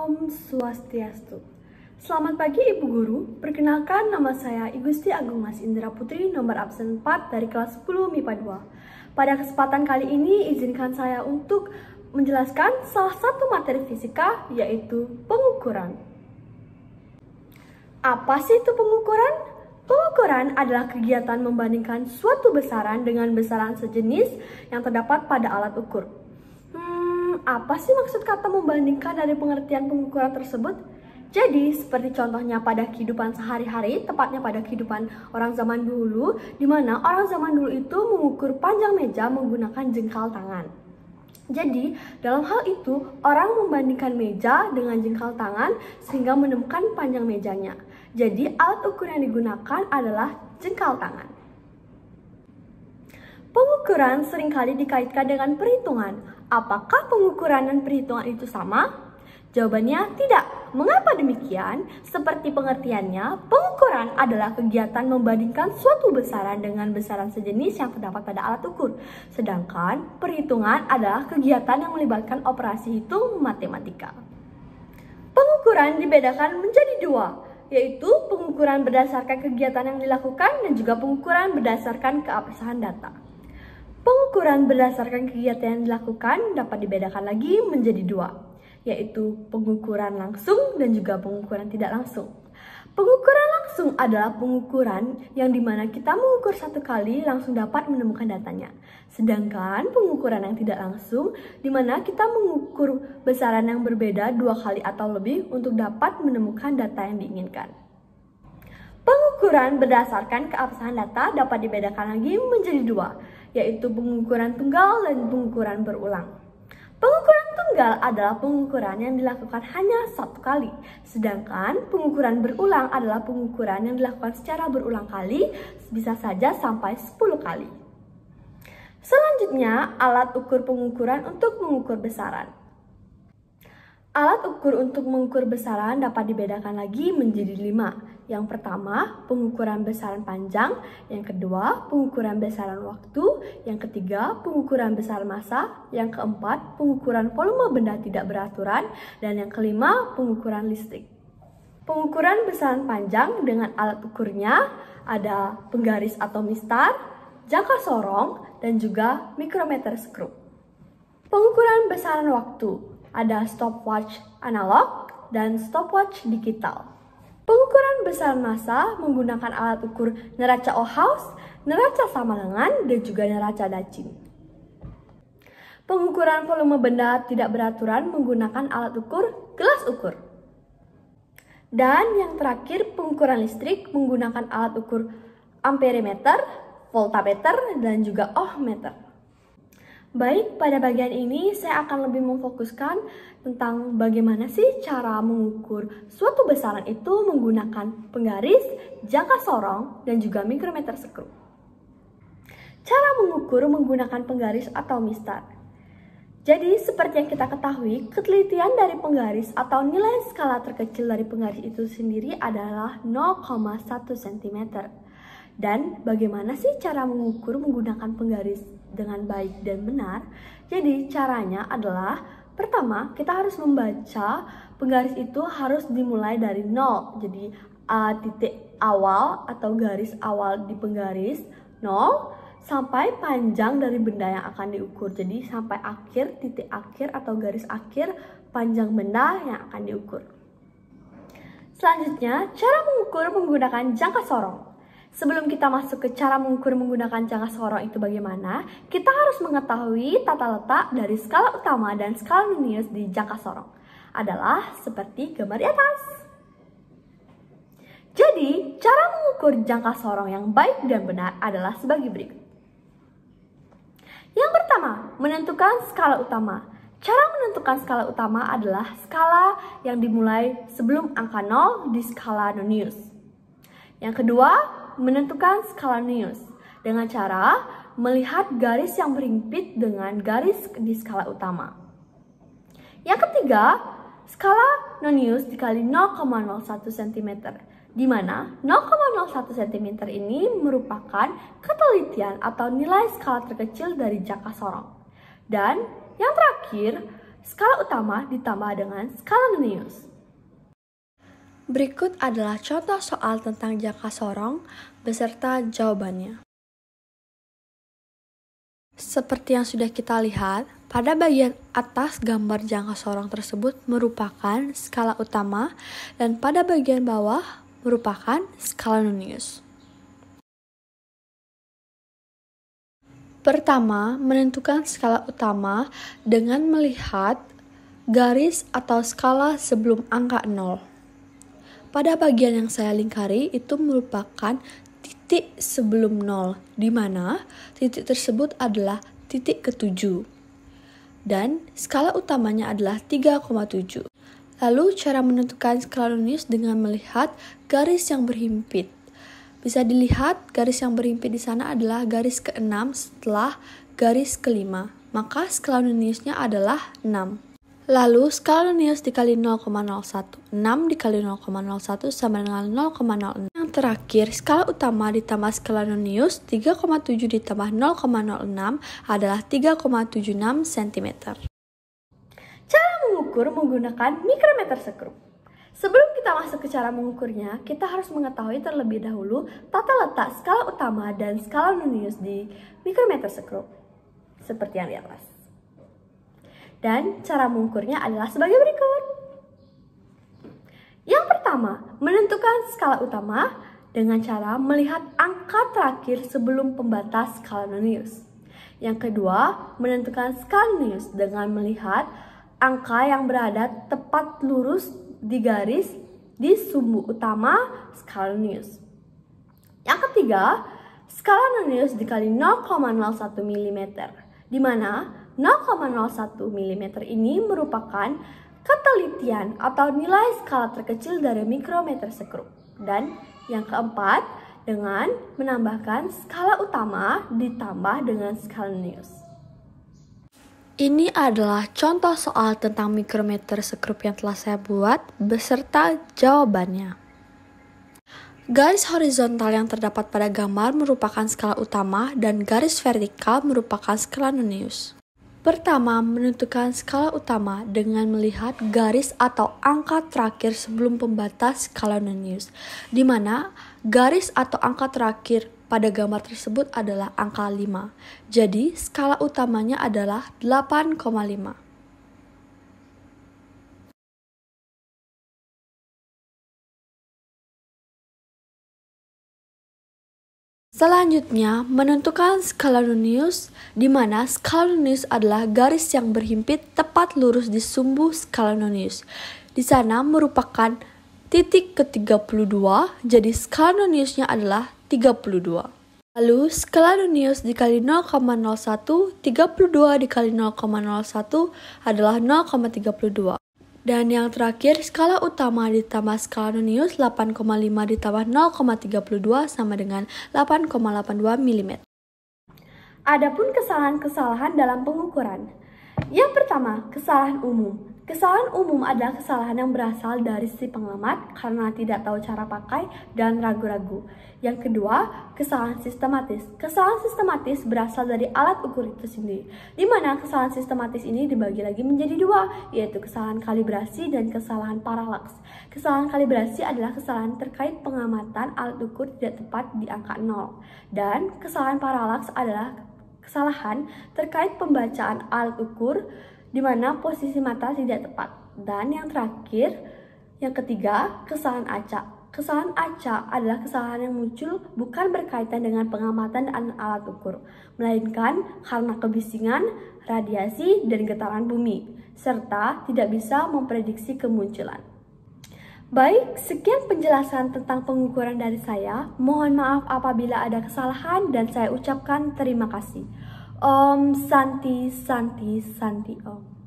Om Swastiastu. Selamat pagi Ibu Guru, perkenalkan nama saya I Gusti Agung Mas Indra Putri, nomor absen 4 dari kelas 10 MIPA 2. Pada kesempatan kali ini izinkan saya untuk menjelaskan salah satu materi fisika, yaitu pengukuran. Apa sih itu pengukuran? Pengukuran adalah kegiatan membandingkan suatu besaran dengan besaran sejenis yang terdapat pada alat ukur. Apa sih maksud kata membandingkan dari pengertian pengukuran tersebut? Jadi, seperti contohnya pada kehidupan sehari-hari, tepatnya pada kehidupan orang zaman dulu, di mana orang zaman dulu itu mengukur panjang meja menggunakan jengkal tangan. Jadi, dalam hal itu, orang membandingkan meja dengan jengkal tangan sehingga menemukan panjang mejanya. Jadi, alat ukur yang digunakan adalah jengkal tangan. Pengukuran seringkali dikaitkan dengan perhitungan. Apakah pengukuran dan perhitungan itu sama? Jawabannya tidak. Mengapa demikian? Seperti pengertiannya, pengukuran adalah kegiatan membandingkan suatu besaran dengan besaran sejenis yang terdapat pada alat ukur. Sedangkan perhitungan adalah kegiatan yang melibatkan operasi hitung matematika. Pengukuran dibedakan menjadi dua, yaitu pengukuran berdasarkan kegiatan yang dilakukan dan juga pengukuran berdasarkan keabsahan data. Pengukuran berdasarkan kegiatan yang dilakukan dapat dibedakan lagi menjadi dua, yaitu pengukuran langsung dan juga pengukuran tidak langsung. Pengukuran langsung adalah pengukuran yang dimana kita mengukur satu kali langsung dapat menemukan datanya. Sedangkan pengukuran yang tidak langsung dimana kita mengukur besaran yang berbeda dua kali atau lebih untuk dapat menemukan data yang diinginkan. Pengukuran berdasarkan keabsahan data dapat dibedakan lagi menjadi dua, yaitu pengukuran tunggal dan pengukuran berulang. Pengukuran tunggal adalah pengukuran yang dilakukan hanya satu kali, sedangkan pengukuran berulang adalah pengukuran yang dilakukan secara berulang kali, bisa saja sampai 10 kali. Selanjutnya, alat ukur pengukuran untuk mengukur besaran. Alat ukur untuk mengukur besaran dapat dibedakan lagi menjadi 5. Yang pertama, pengukuran besaran panjang. Yang kedua, pengukuran besaran waktu. Yang ketiga, pengukuran besaran massa. Yang keempat, pengukuran volume benda tidak beraturan. Dan yang kelima, pengukuran listrik. Pengukuran besaran panjang dengan alat ukurnya ada penggaris atau mistar, jangka sorong, dan juga mikrometer skru. Pengukuran besaran waktu ada stopwatch analog dan stopwatch digital. Pengukuran besaran massa menggunakan alat ukur neraca Ohaus, neraca samalengan, dan juga neraca Dacin. Pengukuran volume benda tidak beraturan menggunakan alat ukur gelas ukur. Dan yang terakhir, pengukuran listrik menggunakan alat ukur amperemeter, voltameter, dan juga ohmmeter. Baik, pada bagian ini saya akan lebih memfokuskan tentang bagaimana sih cara mengukur suatu besaran itu menggunakan penggaris, jangka sorong, dan juga mikrometer skru. Cara mengukur menggunakan penggaris atau mistar. Jadi, seperti yang kita ketahui, ketelitian dari penggaris atau nilai skala terkecil dari penggaris itu sendiri adalah 0,1 cm. Dan bagaimana sih cara mengukur menggunakan penggaris dengan baik dan benar? Jadi caranya adalah, pertama kita harus membaca penggaris itu harus dimulai dari 0. Jadi titik awal atau garis awal di penggaris 0 sampai panjang dari benda yang akan diukur. Jadi sampai akhir, titik akhir atau garis akhir panjang benda yang akan diukur. Selanjutnya, cara mengukur menggunakan jangka sorong. Sebelum kita masuk ke cara mengukur menggunakan jangka sorong itu bagaimana, kita harus mengetahui tata letak dari skala utama dan skala nonius di jangka sorong. Adalah seperti gambar di atas. Jadi, cara mengukur jangka sorong yang baik dan benar adalah sebagai berikut. Yang pertama, menentukan skala utama. Cara menentukan skala utama adalah skala yang dimulai sebelum angka 0 di skala nonius. Yang kedua, menentukan skala nonius dengan cara melihat garis yang berhimpit dengan garis di skala utama. Yang ketiga, skala nonius dikali 0,01 cm, di mana 0,01 cm ini merupakan ketelitian atau nilai skala terkecil dari jangka sorong. Dan yang terakhir, skala utama ditambah dengan skala Nonius. Berikut adalah contoh soal tentang jangka sorong beserta jawabannya. Seperti yang sudah kita lihat, pada bagian atas gambar jangka sorong tersebut merupakan skala utama dan pada bagian bawah merupakan skala Nonius. Pertama, menentukan skala utama dengan melihat garis atau skala sebelum angka 0. Pada bagian yang saya lingkari itu merupakan titik sebelum 0, di mana titik tersebut adalah titik ke-7. Dan skala utamanya adalah 3,7. Lalu cara menentukan skala Nonius dengan melihat garis yang berhimpit. Bisa dilihat garis yang berhimpit di sana adalah garis ke-6 setelah garis ke-5. Maka skala Noniusnya adalah 6. Lalu skala Nonius dikali 0,01. 6 dikali 0,01 sama dengan 0,06. Yang terakhir, skala utama ditambah skala Nonius 3,7 ditambah 0,06 adalah 3,76 cm. Cara mengukur menggunakan mikrometer sekrup. Sebelum kita masuk ke cara mengukurnya, kita harus mengetahui terlebih dahulu tata letak skala utama dan skala Nonius di mikrometer sekrup, seperti yang di atas. Dan cara mengukurnya adalah sebagai berikut. Yang pertama, menentukan skala utama dengan cara melihat angka terakhir sebelum pembatas skala Nonius. Yang kedua, menentukan skala Nonius dengan melihat angka yang berada tepat lurus di garis di sumbu utama skala Nonius. Yang ketiga, skala Nonius dikali 0,01 mm, di mana 0,01 mm ini merupakan ketelitian atau nilai skala terkecil dari mikrometer sekrup. Dan yang keempat, dengan menambahkan skala utama ditambah dengan skala Nonius. Ini adalah contoh soal tentang mikrometer sekrup yang telah saya buat beserta jawabannya. Garis horizontal yang terdapat pada gambar merupakan skala utama dan garis vertikal merupakan skala Nonius. Pertama, menentukan skala utama dengan melihat garis atau angka terakhir sebelum pembatas skala Nonius, di mana garis atau angka terakhir pada gambar tersebut adalah angka 5. Jadi, skala utamanya adalah 8,5. Selanjutnya, menentukan skala Nonius, di mana skala Nonius adalah garis yang berhimpit tepat lurus di sumbu skala Nonius. Di sana merupakan titik ke-32, jadi skala Noniusnya adalah 32. Lalu skala Nonius dikali 0,01, 32 dikali 0,01 adalah 0,32. Dan yang terakhir, skala utama ditambah skala Nonius 8,5 ditambah 0,32 sama dengan 8,82 mm. Adapun kesalahan-kesalahan dalam pengukuran. Yang pertama, kesalahan umum. Kesalahan umum adalah kesalahan yang berasal dari si pengamat karena tidak tahu cara pakai dan ragu-ragu. Yang kedua, kesalahan sistematis. Kesalahan sistematis berasal dari alat ukur itu sendiri, di mana kesalahan sistematis ini dibagi lagi menjadi dua, yaitu kesalahan kalibrasi dan kesalahan paralaks. Kesalahan kalibrasi adalah kesalahan terkait pengamatan alat ukur tidak tepat di angka 0. Dan kesalahan paralaks adalah kesalahan terkait pembacaan alat ukur di mana posisi mata tidak tepat. Dan yang terakhir, yang ketiga, kesalahan acak. Kesalahan acak adalah kesalahan yang muncul bukan berkaitan dengan pengamatan dan alat ukur, melainkan karena kebisingan, radiasi, dan getaran bumi, serta tidak bisa memprediksi kemunculan. Baik, sekian penjelasan tentang pengukuran dari saya. Mohon maaf apabila ada kesalahan dan saya ucapkan terima kasih. Om Santi Santi Santi Om.